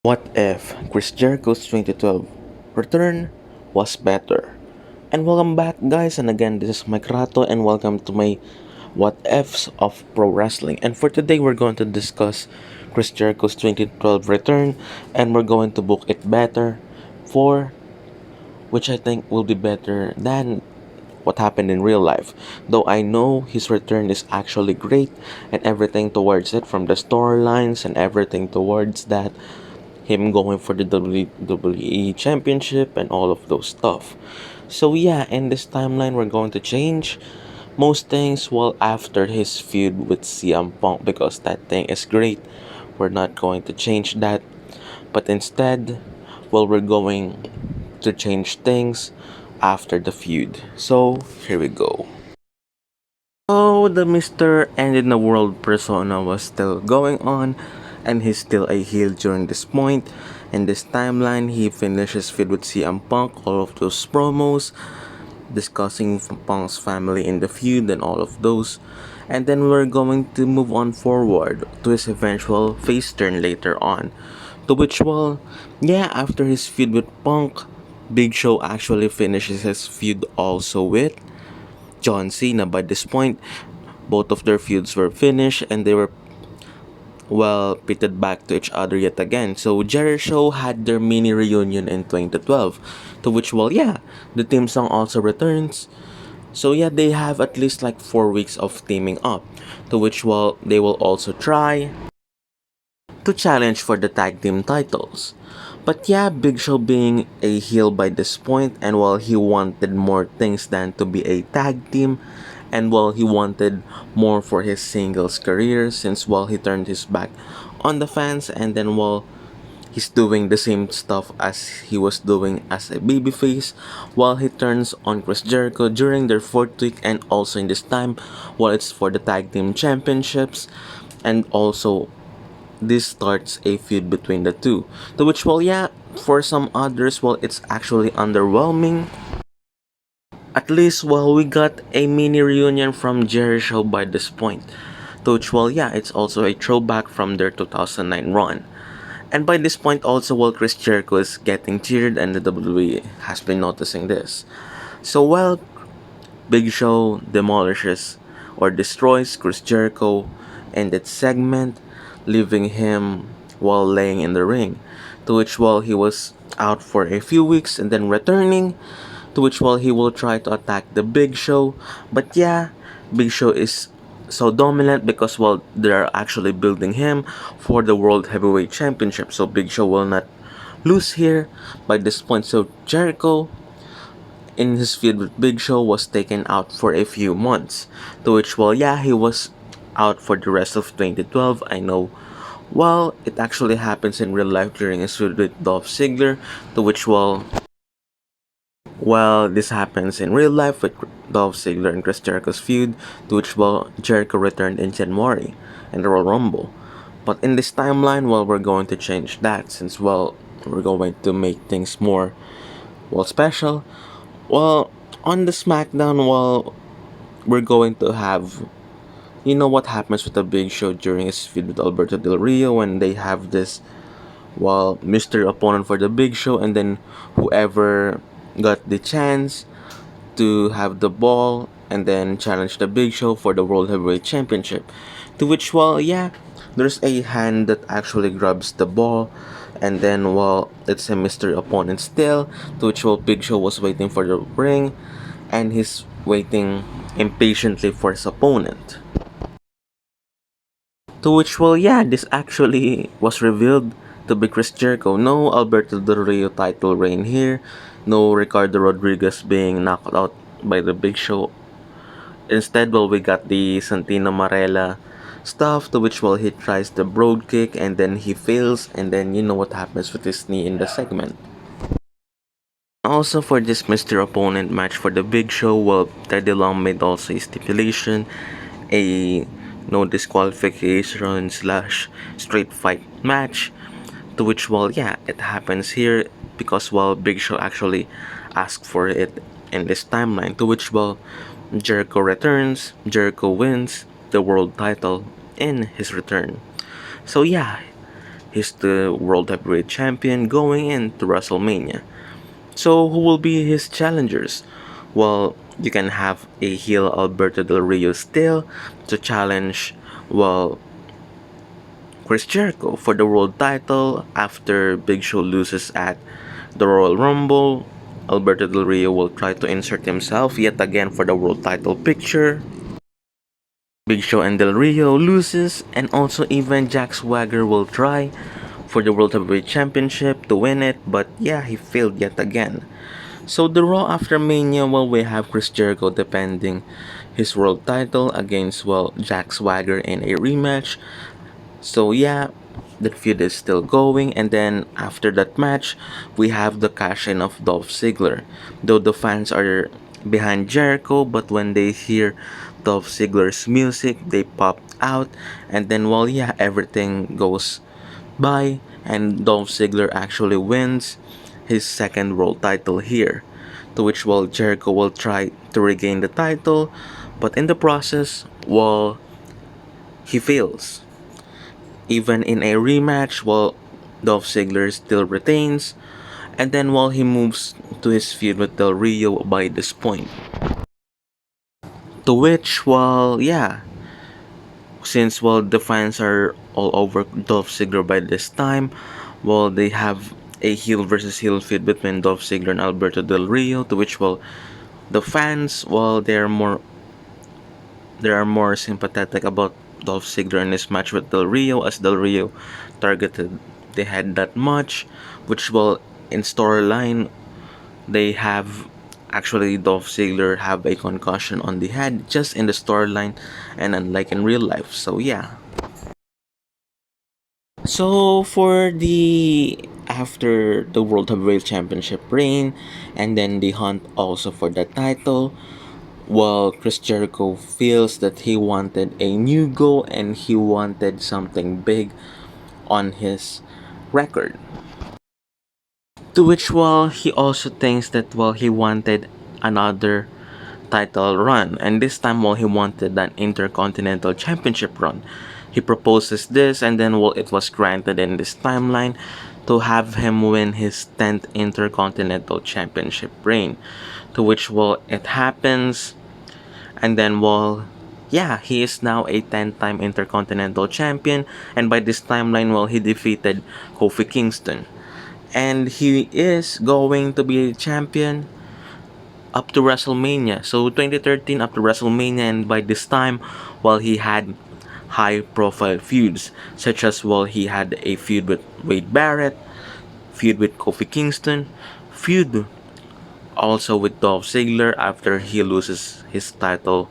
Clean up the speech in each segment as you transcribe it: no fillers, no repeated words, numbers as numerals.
What if Chris Jericho's 2012 return was better? And welcome back, guys, and again, this is Mikeratto, and welcome to my What Ifs of Pro Wrestling. And for today, we're going to discuss Chris Jericho's 2012 return, and we're going to book it better for which I think will be better than what happened in real life. Though I know his return is actually great and everything towards it, from the storylines and everything towards that, him going for the WWE Championship and all of those stuff. So yeah, in this timeline, we're going to change most things well after his feud with CM Punk because that thing is great. We're not going to change that, but instead, well, we're going to change things after the feud. So here we go. So the Mr. End in the World persona was still going on, and he's still a heel during this point. In this timeline, he finishes feud with CM Punk, all of those promos, discussing Punk's family in the feud and all of those. And then we're going to move on forward to his eventual face turn later on. To which, well, yeah, after his feud with Punk, Big Show actually finishes his feud also with John Cena. By this point, both of their feuds were finished and they were well pitted back to each other yet again. So Jericho had their mini reunion in 2012, to which, well, yeah, the theme song also returns. So yeah, they have at least like 4 weeks of teaming up, to which, well, they will also try to challenge for the tag team titles. But yeah, Big Show being a heel by this point, and while he wanted more things than to be a tag team, and while he wanted more for his singles career, since while he turned his back on the fans, and then while he's doing the same stuff as he was doing as a babyface, while he turns on Chris Jericho during their 4th week, and also in this time, while it's for the tag team championships, and also this starts a feud between the two. To which, well, yeah, for some others, well, it's actually underwhelming. At least, well, we got a mini reunion from Jericho by this point. To which, well, yeah, it's also a throwback from their 2009 run. And by this point, also, well, Chris Jericho is getting cheered, and the WWE has been noticing this. So, well, Big Show demolishes or destroys Chris Jericho in that segment, leaving him while laying in the ring. To which, while he was out for a few weeks and then returning, to which, while he will try to attack the Big Show. But yeah, Big Show is so dominant because, well, they're actually building him for the World Heavyweight Championship. So Big Show will not lose here by this point. So Jericho in his feud with Big Show was taken out for a few months. To which, well, yeah, he was out for the rest of 2012. I know. Well, it actually happens in real life during his feud with Dolph Ziggler. To which, well, this happens in real life with Dolph Ziggler and Chris Jericho's feud. To which, well, Jericho returned in January in the Royal Rumble. But in this timeline, well, we're going to change that since, well, we're going to make things more, well, special. Well, on the SmackDown, well, we're going to have, you know what happens with the Big Show during his feud with Alberto Del Rio when they have this, well, mystery opponent for the Big Show, and then whoever got the chance to have the ball and then challenge the Big Show for the World Heavyweight Championship. To which, well, yeah, there's a hand that actually grabs the ball, and then, well, it's a mystery opponent still. To which, well, Big Show was waiting for the ring, and he's waiting impatiently for his opponent. To which, well, yeah, this actually was revealed to be Chris Jericho. No Alberto Del Rio title reign here. No Ricardo Rodriguez being knocked out by the Big Show. Instead, well, we got the Santino Marella stuff, to which, well, he tries the broad kick and then he fails, and then you know what happens with his knee in the segment. Also, for this mystery opponent match for the Big Show, well, Teddy Long made also a stipulation, a no disqualification slash straight fight match, to which, well, yeah, it happens here because, well, Big Show actually asked for it in this timeline, to which, well, Jericho returns, Jericho wins the world title in his return. So yeah, he's the World Heavyweight Champion going into WrestleMania. So who will be his challengers? Well, you can have a heel Alberto Del Rio still to challenge, well, Chris Jericho for the world title after Big Show loses at the Royal Rumble. Alberto Del Rio will try to insert himself yet again for the world title picture. Big Show and Del Rio loses, and also even Jack Swagger will try for the World Heavyweight Championship to win it, but yeah, he failed yet again. So the Raw after Mania, well, we have Chris Jericho defending his world title against, well, Jack Swagger in a rematch. So yeah, that feud is still going, and then after that match, we have the cash in of Dolph Ziggler. Though the fans are behind Jericho, but when they hear Dolph Ziggler's music, they pop out, and then well, yeah, everything goes by, and Dolph Ziggler actually wins his second world title here. To which well, Jericho will try to regain the title, but in the process, well, he fails. Even in a rematch, well, Dolph Ziggler still retains, and then while he moves to his feud with Del Rio by this point. To which, well, yeah, since well the fans are all over Dolph Ziggler by this time, well they have a heel versus heel feud between Dolph Ziggler and Alberto Del Rio. To which well the fans, well they are more sympathetic about Dolph Ziggler in his match with Del Rio, as Del Rio targeted the head that much, which well in storyline they have actually Dolph Ziggler have a concussion on the head just in the storyline and unlike in real life. So yeah. So for the after the World Heavyweight Championship reign and then the hunt also for the title, well, Chris Jericho feels that he wanted a new goal and he wanted something big on his record. To which, well, he also thinks that, well, he wanted another title run, and this time, well, he wanted an Intercontinental Championship run. He proposes this, and then, well, it was granted in this timeline to have him win his 10th Intercontinental Championship reign. To which, well, it happens, and then, well, yeah, he is now a 10-time Intercontinental Champion, and by this timeline, well, he defeated Kofi Kingston. And he is going to be a champion up to WrestleMania. So 2013 up to WrestleMania, and by this time, well, he had high profile feuds, such as, well, he had a feud with Wade Barrett, feud with Kofi Kingston, feud also with Dolph Ziggler after he loses his title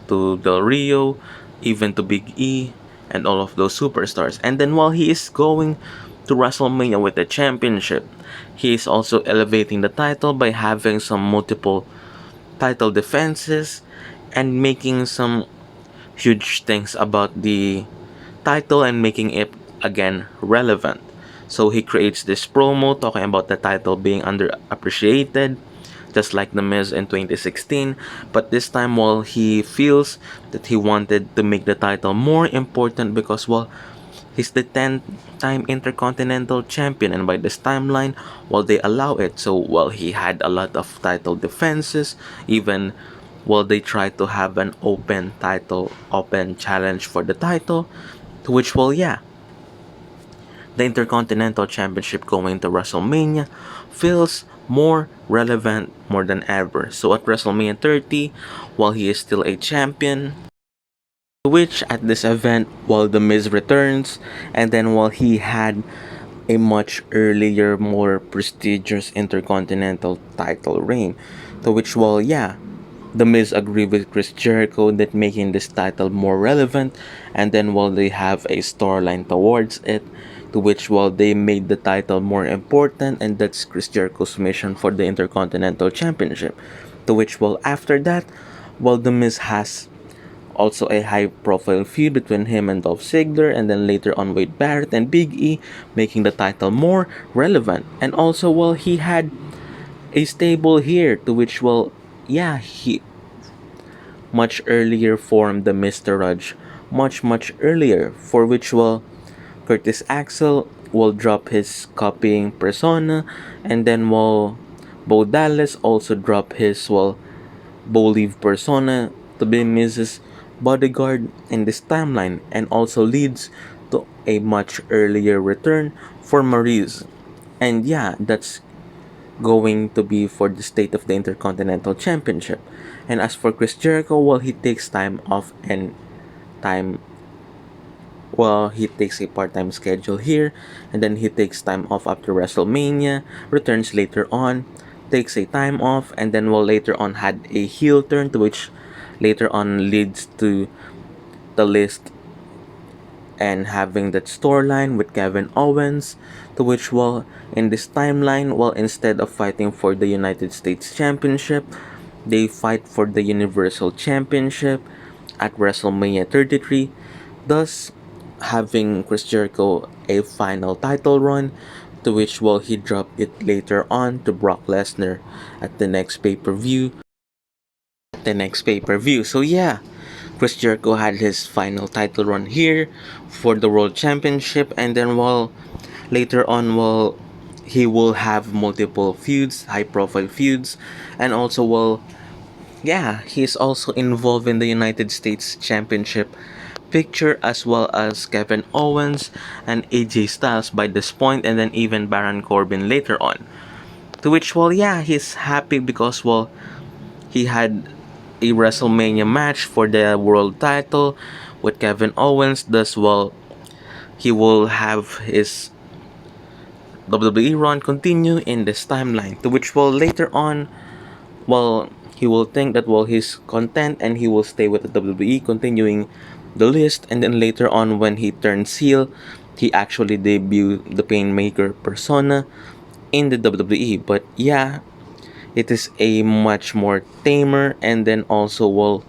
to Del Rio, even to Big E, and all of those superstars. And then while he is going to WrestleMania with the championship, he is also elevating the title by having some multiple title defenses and making some huge things about the title and making it again relevant. So he creates this promo talking about the title being underappreciated, just like The Miz in 2016. But this time, well, he feels that he wanted to make the title more important because, well, he's the 10th time Intercontinental Champion, and by this timeline, well, they allow it. So, well, he had a lot of title defenses, even well, they tried to have an open title, open challenge for the title, to which, well, yeah, the Intercontinental Championship going to WrestleMania feels more relevant more than ever. So at WrestleMania 30, while he is still a champion, which at this event, while The Miz returns, and then while he had a much earlier, more prestigious Intercontinental title reign, to which, well, yeah, The Miz agreed with Chris Jericho that making this title more relevant, and then while they have a storyline towards it, to which while they made the title more important, and that's Chris Jericho's mission for the Intercontinental Championship. To which, well, after that, well, The Miz has also a high profile feud between him and Dolph Ziggler, and then later on Wade Barrett and Big E, making the title more relevant. And also, well, he had a stable here, to which, well, yeah, he much earlier formed the Mr. Rudge, much earlier, for which, well, Curtis Axel will drop his copying persona, and then will Bo Dallas also drop his Bo Leave persona to be Mrs. Bodyguard in this timeline, and also leads to a much earlier return for Maurice. And yeah, that's going to be for the state of the Intercontinental Championship. And as for Chris Jericho, he takes time off and time he takes a part-time schedule here, and then he takes time off after WrestleMania, returns later on, takes a time off, and then later on had a heel turn, to which later on leads to the list and having that storyline with Kevin Owens, to which in this timeline, instead of fighting for the United States Championship, they fight for the Universal Championship at WrestleMania 33, thus having Chris Jericho a final title run, to which he dropped it later on to Brock Lesnar at the next pay-per-view. So yeah, Chris Jericho had his final title run here for the World Championship, and then later on he will have multiple feuds, high profile feuds, and also yeah, he's also involved in the United States Championship picture, as well as Kevin Owens and AJ Styles by this point, and then even Baron Corbin later on. To which yeah, he's happy because he had a WrestleMania match for the world title with Kevin Owens. Thus he will have his WWE run continue in this timeline. To which later on, he will think that he's content and he will stay with the WWE, continuing the list. And then later on, when he turns heel, he actually debuted the Painmaker persona in the WWE. But yeah, it is a much more tamer. And then also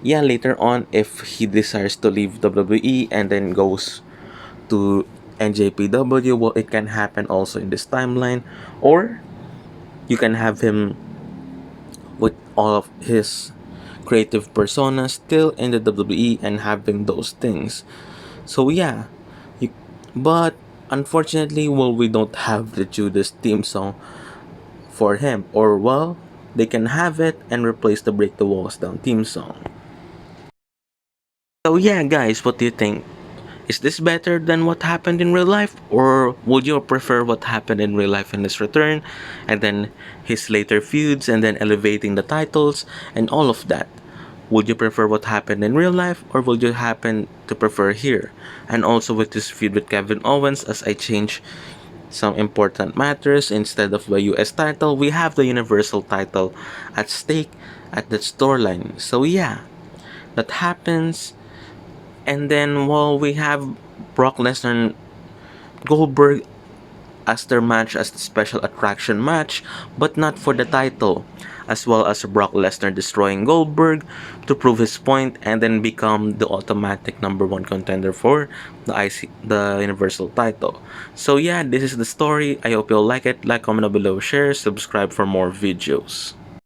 yeah, later on, if he desires to leave WWE and then goes to NJPW, it can happen also in this timeline. Or you can have him with all of his creative personas still in the WWE and having those things. So yeah, you, but unfortunately, we don't have the Judas theme song for him, or they can have it and replace the Break the Walls Down theme song. So yeah, guys, what do you think? Is this better than what happened in real life, or would you prefer what happened in real life in his return, and then his later feuds, and then elevating the titles, and all of that? Would you prefer what happened in real life, or would you happen to prefer here? And also with this feud with Kevin Owens, as I change some important matters, instead of the US title, we have the Universal title at stake at the storyline. So yeah, that happens. And then we have Brock Lesnar and Goldberg as their match, as the special attraction match, but not for the title, as well as Brock Lesnar destroying Goldberg to prove his point and then become the automatic number one contender for the Universal title. So yeah, this is the story. I hope you'll like it. Like, comment down below, share, subscribe for more videos.